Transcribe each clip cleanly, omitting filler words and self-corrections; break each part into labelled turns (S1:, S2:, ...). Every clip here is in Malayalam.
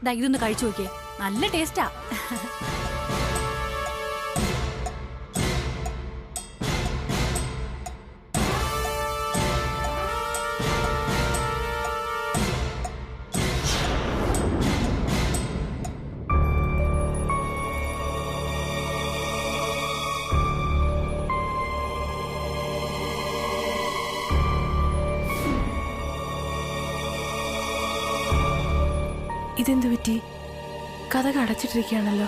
S1: ദാ ഇതൊന്ന് കഴിച്ചു നോക്കിയേ, നല്ല ടേസ്റ്റാ.
S2: ഇതെന്തു പറ്റി? കഥ അടച്ചിട്ടിരിക്കുകയാണല്ലോ.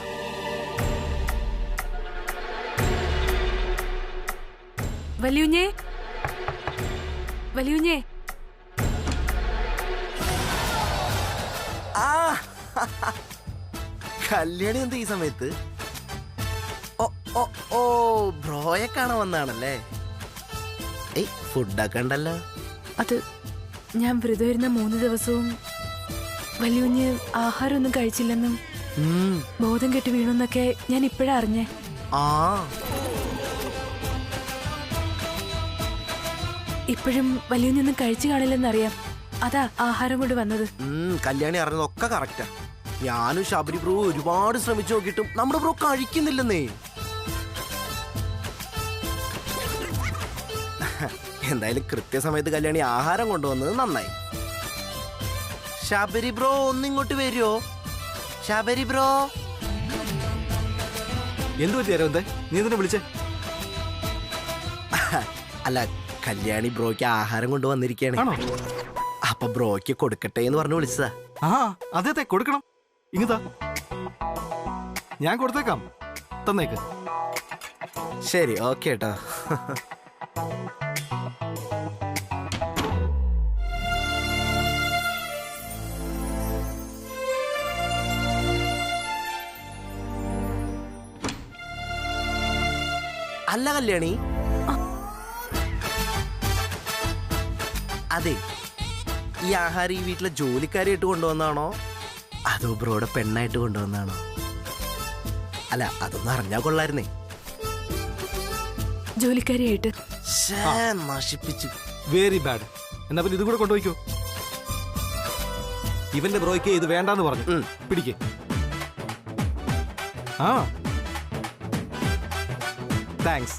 S2: വലിയുഞ്ഞേ, വലിയുഞ്ഞേ.
S3: കല്യാണി എന്താ ഈ സമയത്ത്? ഓ ബ്രോയെ കാണാൻ വന്നാണല്ലേ? ഫുഡൊക്കെ ഉണ്ടല്ലോ.
S2: അത് ഞാൻ വ്രതം 3 ദിവസവും വലിയുഞ്ഞ് ആഹാരമൊന്നും കഴിച്ചില്ലെന്നും ബോധം കെട്ടി വീണെന്നൊക്കെ ഞാൻ ഇപ്പോഴാ അറിഞ്ഞേ. ഇപ്പോഴും വലിയുഞ്ഞൊന്നും കഴിച്ചു കാണില്ലെന്നറിയാം. അതാ ആഹാരം കൊണ്ട് വന്നത്.
S3: കല്യാണി അറിഞ്ഞതൊക്കെ കറക്റ്റാ. ഞാനും ശബരി ബ്രോ ഒരുപാട് ശ്രമിച്ചു നോക്കിയിട്ടും നമ്മുടെ ബ്രോ കഴിക്കുന്നില്ലെന്നേ. എന്തായാലും കൃത്യസമയത്ത് കല്യാണി ആഹാരം കൊണ്ടുവന്നത് നന്നായി. ശബരി ബ്രോ ഒന്നിങ്ങോട്ട് വരുമോ? ശബരി ബ്രോ.
S4: എന്തു പറ്റിയാരോ? നീ എന്തിനാ വിളിച്ചേ?
S3: അല്ല, കല്യാണി ബ്രോയ്ക്ക് ആഹാരം കൊണ്ടുവന്നിരിക്കുകയാണ്. അപ്പൊ ബ്രോയ്ക്ക് കൊടുക്കട്ടെ എന്ന് പറഞ്ഞു വിളിച്ചതാ.
S4: അതെ, കൊടുക്കണം. ഇങ്ങതാ, ഞാൻ കൊടുത്തേക്കാം. തന്നേക്ക്.
S3: ശരി, ഓക്കെ കേട്ടോ. അല്ല കല്യാണി, അതെ, ഈ ആഹാരം ഈ വീട്ടിലെ ജോലിക്കാരിയായിട്ട് കൊണ്ടുവന്നാണോ അതോ ബ്രോയുടെ പെണ്ണായിട്ട് കൊണ്ടുവന്നാണോ? അല്ല, അതൊന്നും അറിഞ്ഞാ കൊള്ളായിരുന്നേ.
S2: ജോലിക്കാരിയായിട്ട്.
S3: നശിപ്പിച്ചു.
S4: Very bad. എന്നാ പിന്നെ ഇതും കൂടെ കൊണ്ടുപോയിക്കോ. ഇവന്റെ ബ്രോയ്ക്ക് ഇത് വേണ്ടാന്ന് പറഞ്ഞു. പിടിക്കേ. താങ്ക്സ്.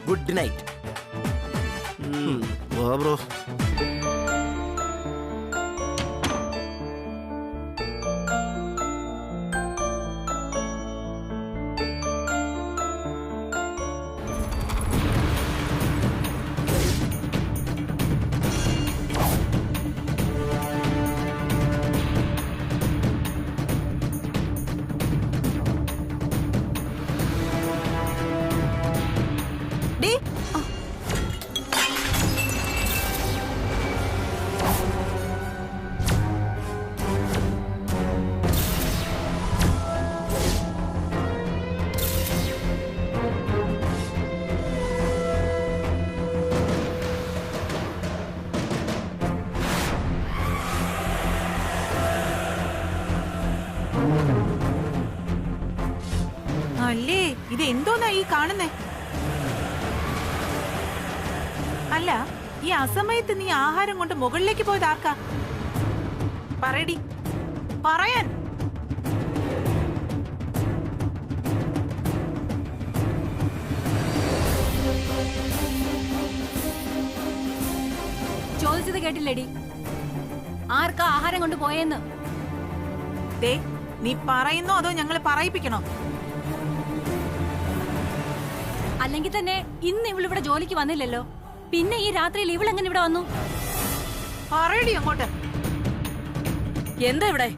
S3: Good night. ബ്രോ.
S5: അല്ലേ, ഇത് എന്തോന്നാ ഈ കാണുന്നേ? അല്ല, ഈ അസമയത്ത് നീ ആഹാരം കൊണ്ട് മുകളിലേക്ക് പോയത് ആർക്കാ? പറയടി, പറയാൻ.
S1: ചോദിച്ചത് കേട്ടില്ലേടി? ആർക്കാ ആഹാരം കൊണ്ട് പോയെന്ന്?
S5: ദേ, നീ പറയുന്നോ അതോ ഞങ്ങളെ പറയിപ്പിക്കണോ?
S1: അല്ലെങ്കിൽ തന്നെ ഇന്ന് ഇവളിവിടെ ജോലിക്ക് വന്നില്ലല്ലോ, പിന്നെ ഈ രാത്രിയിൽ ഇവളെങ്ങനെ ഇവിടെ വന്നു?
S5: പറയടി അങ്ങോട്ട്.
S6: എന്താ ഇവിടെ?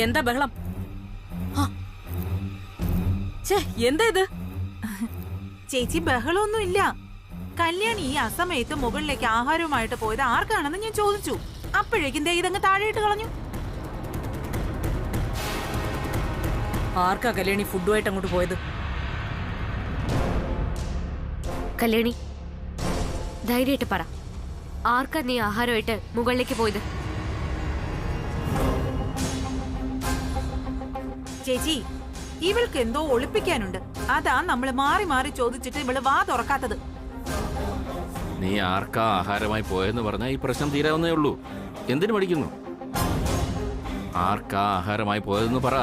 S6: എന്താ ബഹളം? എന്താ ഇത്?
S5: ചേച്ചി, ബഹളമൊന്നും ഇല്ല. കല്യാണി ഈ അസമയത്ത് മുകളിലേക്ക് ആഹാരവുമായിട്ട് പോയത് ആർക്കാണെന്ന് ഞാൻ ചോദിച്ചു. അപ്പോഴേക്കും ദേ ഇതങ്ങ് താഴെയിട്ട് കളഞ്ഞു.
S6: ആർക്കാ കല്യാണി ഫുഡുമായിട്ട് അങ്ങോട്ട് പോയത്?
S7: കല്യാണി, ധൈര്യമായിട്ട് പറ, ആർക്കാ നീ ആഹാരമായിട്ട് മുകളിലേക്ക് പോയത്?
S5: ചേച്ചി, ഇവൾക്ക് എന്തോ ഒളിപ്പിക്കാനുണ്ട്. അതാ നമ്മള് മാറി മാറി ചോദിച്ചിട്ട് ഇവള് വാ തുറക്കാത്തത്.
S8: നീ ആർക്കാ ആഹാരമായി പോയെന്ന് പറഞ്ഞാൽ ഈ പ്രശ്നം തീരാവുന്നേ ഉള്ളൂ. എന്തിനു പഠിക്കുന്നു? ആർക്കാ ആഹാരമായി പോയതെന്ന് പറ.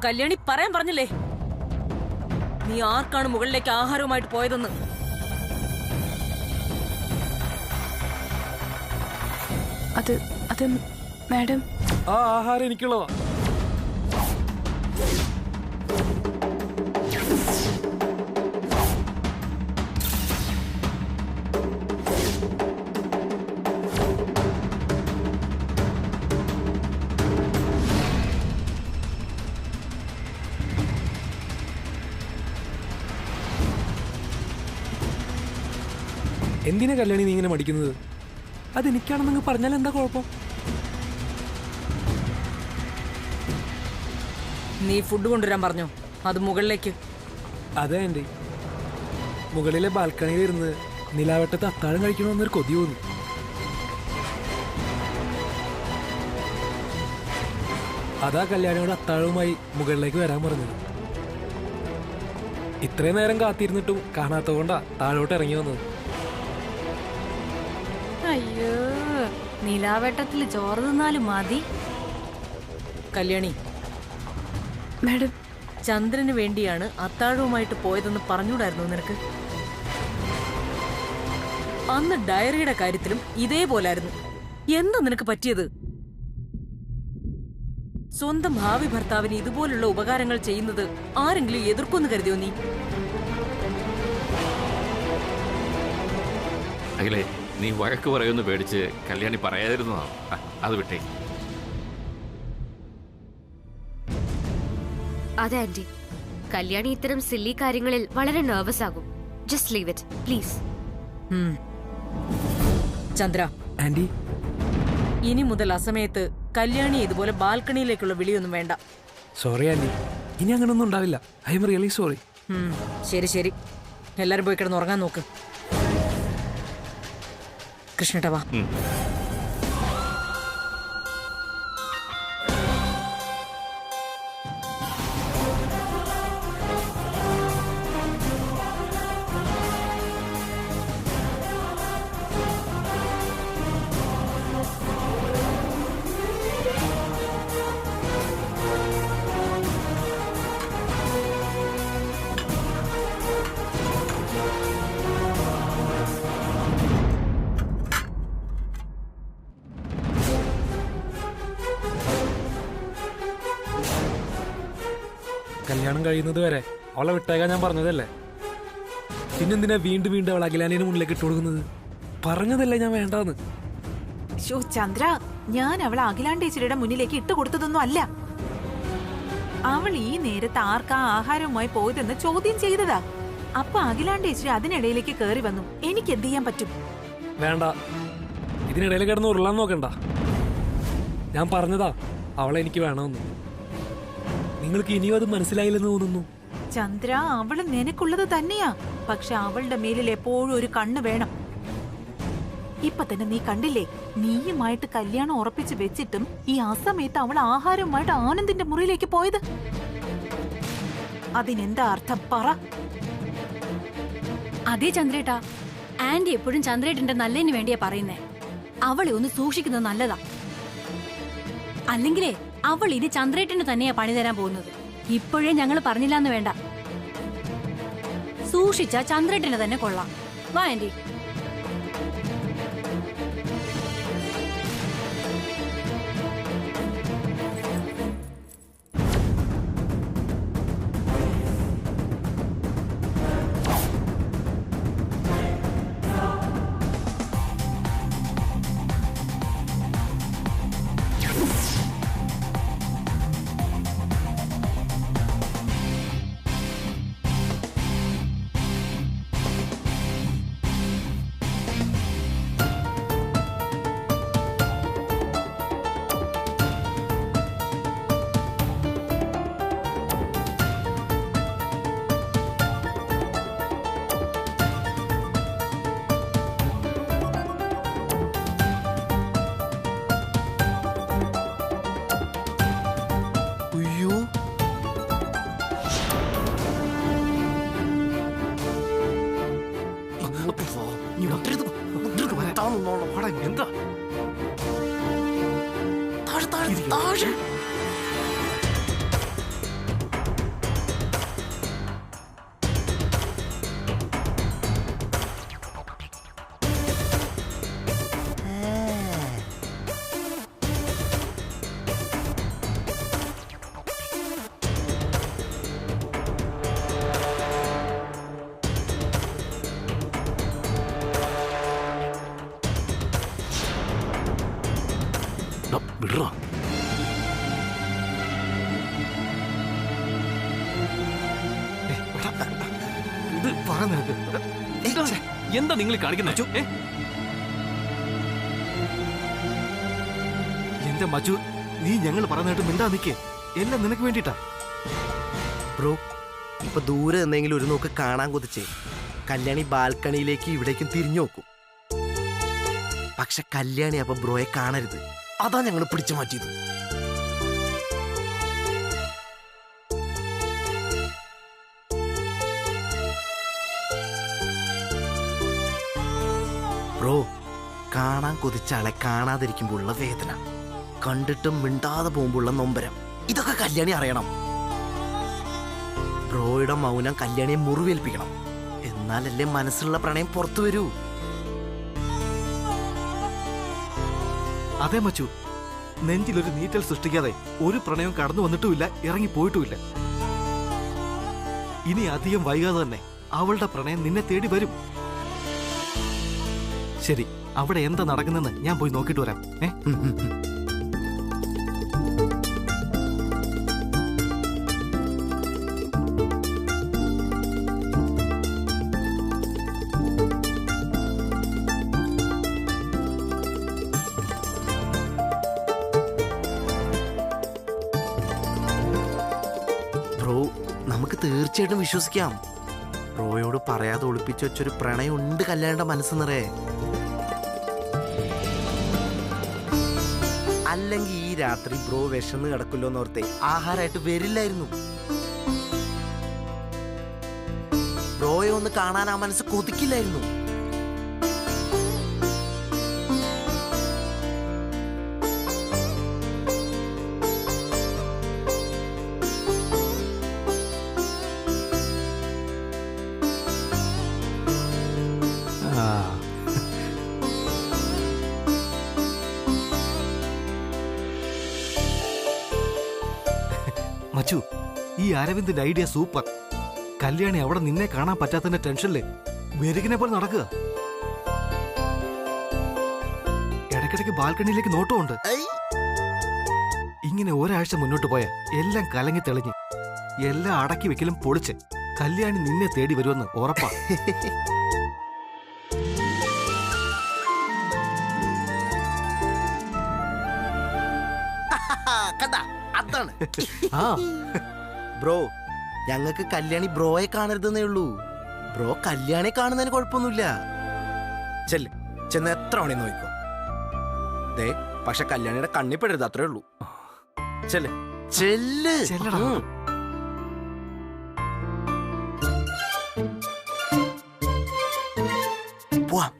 S6: കല്യാണി പറയാൻ പറഞ്ഞില്ലേ നീ ആർക്കാണ് മുകളിലേക്ക് ആഹാരവുമായിട്ട് പോയതെന്ന്?
S2: അത് മാഡം,
S4: ആ ആഹാരം എനിക്കുള്ളതാ. എന്തിനാ കല്യാണി നീ ഇങ്ങനെ മടിക്കുന്നത്? അതെനിക്കാണെന്നങ്ങ് പറഞ്ഞാൽ എന്താ കുഴപ്പം?
S6: നീ ഫുഡ് കൊണ്ടുവരാൻ പറഞ്ഞോ? അത് മുകളിലേക്ക്.
S4: അതെ ആൻറ്റി, മുകളിലെ ബാൽക്കണിയിലിരുന്ന് നിലാവട്ടത്ത് അത്താഴം കഴിക്കണമെന്നൊരു കൊതി തോന്നി. അതാ കല്യാണിയോട് അത്താഴവുമായി മുകളിലേക്ക് വരാൻ പറഞ്ഞത്. ഇത്രയും നേരം കാത്തിരുന്നിട്ടും കാണാത്തതുകൊണ്ടാ താഴോട്ട് ഇറങ്ങി വന്നത്.
S1: അയ്യോ, നിലാവട്ടത്തിൽ ചോറ് തിന്നാലും മതി.
S6: കല്യാണി,
S2: മാഡം,
S6: ചന്ദ്രന് വേണ്ടിയാണ് അത്താഴവുമായിട്ട് പോയതെന്ന് പറഞ്ഞൂടായിരുന്നു നിനക്ക്? അന്ന് ഡയറിയുടെ കാര്യത്തിലും ഇതേപോലായിരുന്നു. എന്താ നിനക്ക് പറ്റിയത്? സ്വന്തം ഭാവി ഭർത്താവിന് ഇതുപോലുള്ള ഉപകാരങ്ങൾ ചെയ്യുന്നത് ആരെങ്കിലും എതിർക്കൊന്ന് കരുതിയോ നീ?
S8: അഖിലേ, നീ വഴക്ക് പറയുമെന്ന് പേടിച്ച് കല്യാണി പറയാതിരുന്നതാണ്. അത് വിട്ടേ.
S7: അതെ ആന്റി, കല്യാണി ഇത്തരം സില്ലി കാര്യങ്ങളിൽ വളരെ നെർവസ് ആകും. Just leave it please.
S6: Chandra
S4: aunty,
S6: ഇനി മുതൽ അസമയത്ത് കല്യാണി ഇതുപോലെ ബാൽക്കണിയിലേക്കുള്ള വിളിയൊന്നും വേണ്ട.
S4: സോറി ആന്റി, ഇനി അങ്ങനൊന്നും ഉണ്ടാവില്ല. I am really sorry.
S6: ശരി ശരി, എല്ലാരും പോയി കിടന്ന് ഉറങ്ങാൻ നോക്ക്. കൃഷ്ണേട്ടാ വാ.
S4: കല്യാണം കഴിയുന്നത് വരെ അവളെ വിട്ടേക്കാൻ ഞാൻ പറഞ്ഞതല്ലേ? പിന്നെന്തിനാ വീണ്ടും വീണ്ടും അവൾ അഖിലാനിയുടെ മുന്നിലേക്ക് ഇട്ട് കൊടുക്കുന്നത്? പറഞ്ഞതല്ലേ ഞാൻ വേണ്ടാന്ന്.
S5: ചന്ദ്ര, ഞാൻ അവളെ അഖിലാണ്ടേശ്വരിയുടെ മുന്നിലേക്ക് ഇട്ട് കൊടുത്തതൊന്നും അല്ല. അവൾ ഈ നേരത്ത് ആർക്കാ ആഹാരവുമായി പോയതെന്ന് ചോദ്യം ചെയ്തതാ. അപ്പൊ അഖിലാണ്ടേശ്വരി അതിനിടയിലേക്ക് കയറി വന്നു. എനിക്ക് എന്ത് ചെയ്യാൻ പറ്റും?
S4: വേണ്ട, ഇതിനിടയിൽ കിടന്ന് ഉരുളാൻ നോക്കണ്ട. ഞാൻ പറഞ്ഞതാ അവളെ എനിക്ക് വേണമെന്ന്. നിങ്ങൾക്ക് ഇനിയും അത് മനസ്സിലായില്ലെന്ന് തോന്നുന്നു.
S5: ചന്ദ്ര, അവള് നിനക്കുള്ളത് തന്നെയാ. പക്ഷെ അവളുടെ മേലിൽ എപ്പോഴും ഒരു കണ്ണ് വേണം. ഇപ്പൊ തന്നെ നീ കണ്ടില്ലേ, നീയുമായിട്ട് കല്യാണം ഉറപ്പിച്ച് വെച്ചിട്ടും ഈ അസമയത്ത് അവൾ ആഹാരവുമായിട്ട് ആനന്ദിന്റെ മുറിയിലേക്ക് പോയത്. അതിനെന്താ അർത്ഥം പറ?
S1: അതേ ചന്ദ്രേട്ടാ, ആന്റി എപ്പോഴും ചന്ദ്രേട്ടന്റെ നല്ലതിന് വേണ്ടിയാ പറയുന്നേ. അവളെ ഒന്ന് സൂക്ഷിക്കുന്നത് നല്ലതാ. അല്ലെങ്കിലേ അവൾ ഇനി ചന്ദ്രേട്ടന് തന്നെയാ പണി തരാൻ പോകുന്നത്. ഇപ്പോഴേ ഞങ്ങൾ പറഞ്ഞില്ലാന്ന് വേണ്ട. സൂക്ഷിച്ച ചന്ദ്രേട്ടന് തന്നെ കൊള്ളാം. വാ ആന്റി.
S3: എന്താ താഴെ താഴെ താഴെ വിടറോ
S9: ഇത് പറഞ്ഞു എന്താ നിങ്ങൾ കാണിക്കുന്നത്? എന്റെ മജു, നീ ഞങ്ങൾ പറഞ്ഞിട്ട് മിണ്ടാ നിക്കേ. എല്ലാം നിനക്ക് വേണ്ടിട്ടാ.
S3: ബ്രോ, ഇപ്പൊ ദൂരെ എന്തെങ്കിലും ഒരു നോക്ക് കാണാൻ കൊതിച്ചേ കല്യാണി ബാൽക്കണിയിലേക്ക് ഇവിടേക്കും തിരിഞ്ഞു നോക്കും. പക്ഷെ കല്യാണി അപ്പൊ ബ്രോയെ കാണരുത്. അതാ ഞങ്ങൾ പിടിച്ചു മാറ്റിയത്. ബ്രോ, കാണാൻ കൊതിച്ച ആളെ കാണാതിരിക്കുമ്പോഴുള്ള വേദന, കണ്ടിട്ടും മിണ്ടാതെ പോകുമ്പോഴുള്ള നൊമ്പരം, ഇതൊക്കെ കല്യാണി അറിയണം. ബ്രോയുടെ മൗനം കല്യാണിയെ മുറിവേൽപ്പിക്കണം. എന്നാലല്ലേ മനസ്സിലുള്ള പ്രണയം പുറത്തു വരൂ.
S9: അതെ മച്ചു, നെഞ്ചിലൊരു നീറ്റൽ സൃഷ്ടിക്കാതെ ഒരു പ്രണയം കടന്നു വന്നിട്ടുമില്ല, ഇറങ്ങി പോയിട്ടുമില്ല. ഇനി അധികം വൈകാതെ തന്നെ അവളുടെ പ്രണയം നിന്നെ തേടി വരും. ശരി, അവിടെ എന്താ നടക്കുന്നെന്ന് ഞാൻ പോയി നോക്കിയിട്ട് വരാം.
S3: ബ്രോ, നമുക്ക് തീർച്ചയായിട്ടും വിശ്വസിക്കാം. ബ്രോയോട് പറയാതെ ഒളിപ്പിച്ചു വെച്ചൊരു പ്രണയം ഉണ്ട് കല്യാണിയുടെ മനസ്സ് നിറയെ. അല്ലെങ്കിൽ ഈ രാത്രി ബ്രോ വിശന്ന് കിടക്കുമല്ലോ എന്നോർത്തെ ആഹാരമായിട്ട് വരില്ലായിരുന്നു. ബ്രോയെ ഒന്ന് കാണാൻ ആ മനസ്സ് കൊതിക്കില്ലായിരുന്നു.
S9: മച്ചു, ഈ അരവിന്ദിന്റെ ഐഡിയ സൂപ്പർ. കല്യാണി അവിടെ നിന്നെ കാണാൻ പറ്റാത്തതിന്റെ ടെൻഷനില് വെരുകിനെ പോലെ നടക്കുക. ഇടയ്ക്കിടയ്ക്ക് ബാൽക്കണിയിലേക്ക് നോട്ടമുണ്ട്. ഇങ്ങനെ ഒരാഴ്ച മുന്നോട്ട് പോയ എല്ലാം കലങ്ങി തെളിഞ്ഞ് എല്ലാം അടക്കി വെക്കലും പൊളിച്ച് കല്യാണി നിന്നെ തേടി വരുമെന്ന് ഉറപ്പാ.
S3: അതാണ് ബ്രോ, ഞങ്ങൾക്ക് കല്യാണി ബ്രോയെ കാണരുതെന്നേ ഉള്ളൂ. ബ്രോ കല്യാണി കാണുന്നതിന് കുഴപ്പമൊന്നുമില്ല. ചെന്ന് എത്ര മണി നോക്കോ. ദേ, പക്ഷെ കല്യാണിയുടെ കണ്ണിപ്പെടരുത്, അത്രേ ഉള്ളൂ. ചെല്ലടാ. പോവാം.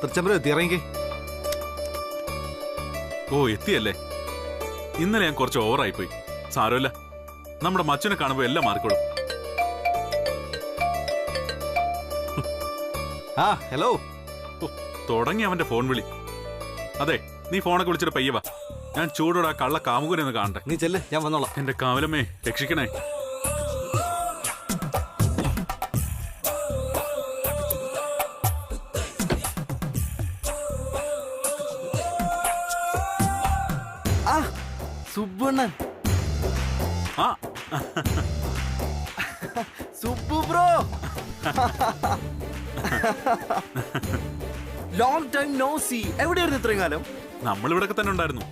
S9: തൃച്ചംബരം എത്തി, ഇറങ്ങി.
S10: ഓ, എത്തിയല്ലേ? ഇന്നലെ ഞാൻ കുറച്ച് ഓവറായിപ്പോയി. സാരമില്ല, നമ്മുടെ മച്ചനെ കാണുമ്പോൾ എല്ലാം മാറിക്കോളും.
S9: ആ ഹലോ.
S10: തുടങ്ങി അവന്റെ ഫോൺ വിളി. അതെ, നീ ഫോണൊക്കെ വിളിച്ചിട്ട് പയ്യ വാ. ഞാൻ ചൂടോടെ ആ കള്ള കാമുകനെന്ന് കാണട്ടെ.
S9: നീ ചെല്ല്, ഞാൻ വന്നോളാം.
S10: എന്റെ കാവലമ്മേ രക്ഷിക്കണേ.
S3: സുബ്ബണ്ണൻ.
S10: ആ
S3: Subbu bro, long time no see. എവിടെയായിരുന്നു ഇത്രയും കാലം?
S10: നമ്മൾ ഇവിടൊക്കെ തന്നെ ഉണ്ടായിരുന്നു.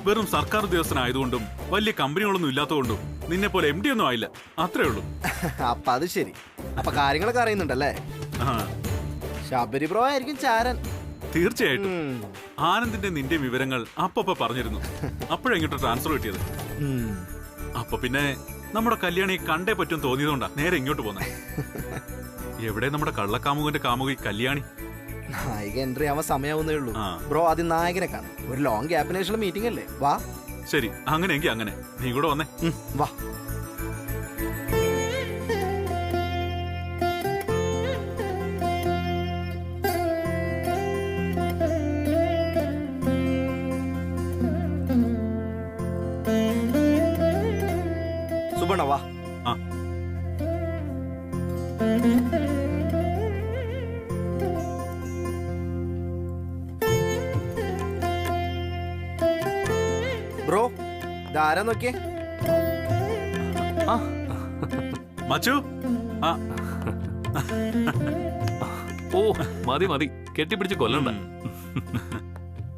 S10: വെറും സർക്കാർ ഉദ്യോഗസ്ഥനായതുകൊണ്ടും വലിയ കമ്പനികളൊന്നും ഇല്ലാത്തതുകൊണ്ടും നിന്നെ പോലെ MD ഒന്നും ആയില്ല, അത്രേ ഉള്ളൂ.
S3: അപ്പൊ അത് ശരി. അപ്പൊ കാര്യങ്ങളൊക്കെ അറിയുന്നുണ്ടല്ലേ? ശബരി ബ്രോ ആയിരിക്കും ചാരൻ.
S10: തീർച്ചയായിട്ടും. ആനന്ദിന്റെ നിന്റെ വിവരങ്ങൾ അപ്പൊ പറഞ്ഞിരുന്നു. അപ്പോഴെങ്ങോട്ട് ട്രാൻസ്ഫർ കിട്ടിയത്. അപ്പൊ പിന്നെ നമ്മുടെ കല്യാണി കണ്ടേ പറ്റും തോന്നിയതുകൊണ്ടാ നേരെ ഇങ്ങോട്ട് പോന്നെ. എവിടെ നമ്മുടെ കള്ളക്കാമുകന്റെ കാമുകി കല്യാണി?
S3: നായിക എൻട്രി ആവാൻ സമയാവുന്നേ ഉള്ളൂ ബ്രോ. ആദ്യം നായകനെ കാണും. ഒരു ലോങ് ഗ്യാപ്പിന് ശേഷമുള്ള മീറ്റിംഗ് അല്ലേ? വാ.
S10: ശരി, അങ്ങനെയെങ്കിൽ അങ്ങനെ. നീ കൂടെ വന്നേ.
S3: വാ. സുബണ വാ.
S10: ആ
S3: ബ്രോ, ഇതാരാ നോക്കിയേ?
S10: മച്ചു.
S8: ഓ മതി മതി, കെട്ടിപ്പിടിച്ച് കൊല്ലണ്ട.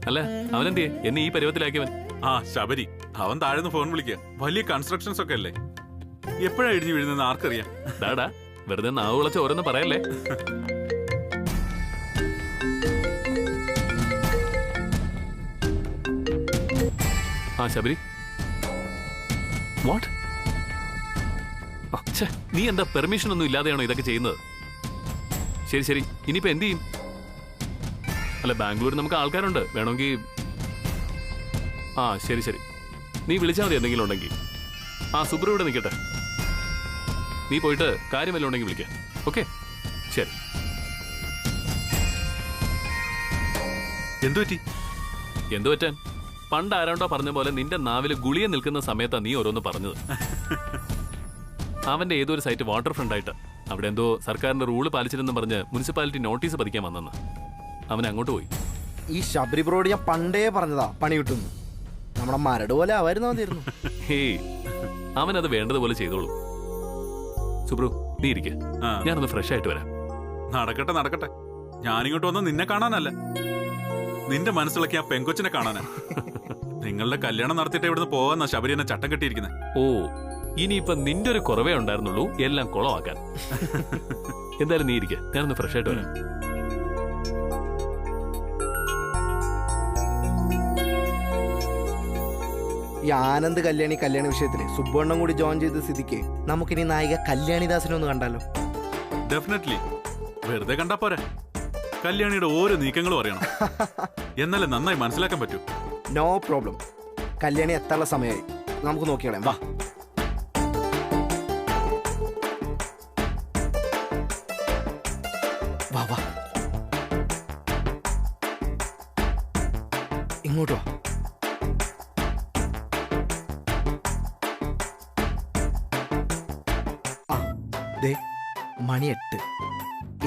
S8: അല്ല അവനെന്തിയെ എന്നെ ഈ പരുവത്തിലാക്കിയവൻ?
S10: ശബരി. അവൻ താഴെ ഫോൺ വിളിക്കുക. വലിയ കൺസ്ട്രക്ഷൻസ് ഒക്കെ അല്ലേ, എപ്പോഴാ ഇടിഞ്ഞു വീഴുന്നെന്ന് ആർക്കറിയാം.
S8: ഡാടാ, വെറുതെ നാവ് വിളച്ച് ഓരോന്ന് പറയല്ലേ. ശബരി, വാട്ട്? നീ എന്താ പെർമിഷൻ ഒന്നും ഇല്ലാതെയാണോ ഇതൊക്കെ ചെയ്യുന്നത്? ശരി ശരി, ഇനിയിപ്പോ എന്ത് ചെയ്യും? അല്ല, ബാംഗ്ലൂരിൽ നമുക്ക് ആൾക്കാരുണ്ട്, വേണമെങ്കിൽ. ശരി ശരി, നീ വിളിച്ചാൽ മതി എന്തെങ്കിലും ഉണ്ടെങ്കിൽ. സുബ്രു ഇവിടെ നിൽക്കട്ടെ. നീ പോയിട്ട് കാര്യം വല്ലതും ഉണ്ടെങ്കിൽ വിളിക്കാം. ഓക്കെ, ശരി.
S10: എന്തു പറ്റി?
S8: എന്തു പറ്റാൻ? പണ്ട് ആരാണ്ടോ പറഞ്ഞ പോലെ നിന്റെ നാവില് ഗുളിയ നിൽക്കുന്ന സമയത്താ നീ ഓരോന്ന് പറഞ്ഞത്. അവന്റെ ഏതൊരു സൈറ്റ് വാട്ടർ ഫ്രണ്ട് ആയിട്ട് അവിടെ എന്തോ സർക്കാരിന്റെ റൂള് പാലിച്ചിരുന്നു പറഞ്ഞ് മുനിസിപ്പാലിറ്റി നോട്ടീസ് പതിക്കാൻ വന്നെന്ന്. അവൻ അങ്ങോട്ട് പോയി.
S3: ഈ ശബരി ബ്രോഡ് ഞാൻ പണ്ടേ പറഞ്ഞതാ പണി കിട്ടുന്നു. നമ്മുടെ മരട് പോലെ ആവായിരുന്നു മതിയായിരുന്നു.
S8: ഹേയ്, അവനത് വേണ്ടതുപോലെ ചെയ്തോളൂ. സുബ്രു, നീ ഇരിക്കെ, ഞാനൊന്ന് ഫ്രഷ് ആയിട്ട് വരാം.
S10: നടക്കട്ടെ നടക്കട്ടെ. ഞാനിങ്ങോട്ട് വന്ന് നിന്നെ കാണാനല്ല, നിന്റെ മനസ്സിലൊക്കെ ആ പെങ്കൊച്ചിനെ കാണാനാ. നിങ്ങളുടെ കല്യാണം നടത്തിയിട്ട് ഇവിടുന്ന് പോകാന്നാ ശബരി എന്നെ ചട്ടം കെട്ടിയിരിക്കുന്നത്.
S8: ഓ, ഇനിയിപ്പൊ നിന്റെ ഒരു കുറവേ ഉണ്ടായിരുന്നുള്ളൂ എല്ലാം കുളമാക്കാൻ. എന്തായാലും നീ ഇരിക്കെ, ഞാനൊന്ന് ഫ്രഷ് ആയിട്ട് വരാം.
S3: ഈ ആനന്ദ് കല്യാണി വിഷയത്തില് സുബ്ബണ്ണും കൂടി ജോയിൻ ചെയ്ത സ്ഥിതിക്ക് നമുക്കിനി നായിക കല്യാണിദാസിനെ ഒന്ന് കണ്ടാലോ?
S10: ഡെഫിനറ്റ്ലി. വെറുതെ കണ്ടാ പോരാ, കല്യാണിയുടെ ഓരോ നീക്കങ്ങളും അറിയണം. എന്നാലേ നന്നായി മനസ്സിലാക്കാൻ പറ്റൂ.
S3: No problem. കല്യാണി എത്താനുള്ള സമയമായി, നമുക്ക് നോക്കിയോളാം. വാ. വാ വാ, ഇങ്ങോട്ടോ. മണി 8.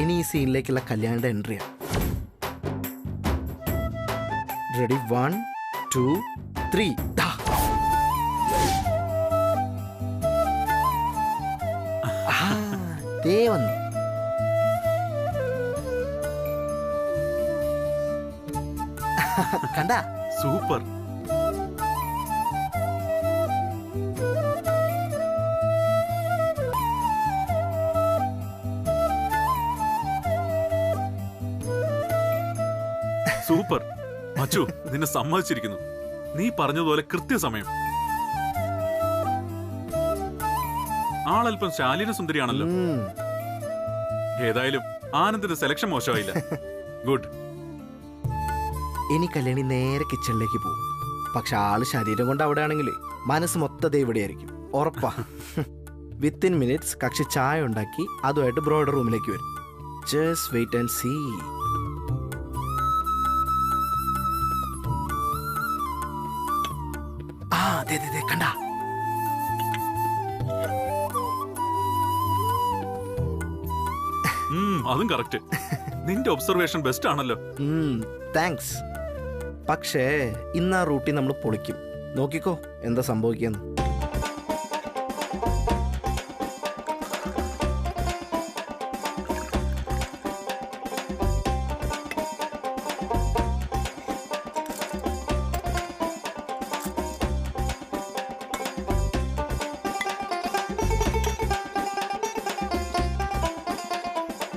S3: ഇനി ഈ സീനിലേക്കുള്ള കല്യാണിയുടെ എൻട്രിയാ. റെഡി? 1 2 3. ദേ വന്നു. കണ്ട?
S10: സൂപ്പർ. സൂപ്പർ മച്ചു, നിന്നെ സമ്മതിച്ചിരിക്കുന്നു. നീ പറഞ്ഞതുപോലെ കൃത്യസമയം. ആളല്പം ശാലീന സുന്ദരിയാണല്ലോ. ഏതായാലും ആനന്ദിന്റെ സെലക്ഷൻ മോശമായില്ല. ഗുഡ്.
S3: ഇനി കല്യാണി നേരെ കിച്ചണിലേക്ക് പോകും. പക്ഷെ ആള് ശരീരം കൊണ്ട് അവിടെ ആണെങ്കിൽ മനസ്സ് മൊത്തം ഇവിടെയായിരിക്കും, ഉറപ്പാ. വിത്തിൻ മിനിറ്റ്സ് കക്ഷി ചായ ഉണ്ടാക്കി അതുമായിട്ട് ബ്രോയുടെ റൂമിലേക്ക് വരും. Just wait and see. ആ അതെ അതെ കണ്ട.
S10: അതും കറക്റ്റ്. നിന്റെ ഒബ്സർവേഷൻ ബെസ്റ്റ് ആണല്ലോ.
S3: താങ്ക്സ്. പക്ഷേ ഇന്ന് ആ റൂട്ടിൽ നമ്മൾ പൊളിക്കും. നോക്കിക്കോ എന്താ സംഭവിക്കാന്ന്.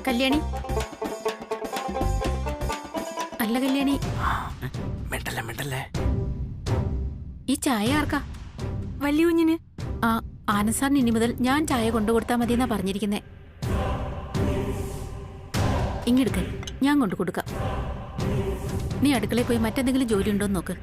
S5: കല്യാണി, അല്ല കല്യാണി,
S3: മിണ്ടല്ലേ മിണ്ടല്ലേ.
S5: ഈ ചായ ആർക്കാ?
S2: വലിയ കുഞ്ഞിന്.
S5: ആ ആനസാറിന് ഇനി മുതൽ ഞാൻ ചായ കൊണ്ടു കൊടുത്താൽ മതി എന്നാ പറഞ്ഞിരിക്കുന്നേ. ഇങ്ങെടുക്ക, ഞാൻ കൊണ്ടു കൊടുക്കാം. നീ അടുക്കളയിൽ പോയി മറ്റെന്തെങ്കിലും ജോലി ഉണ്ടോ എന്ന് നോക്ക്.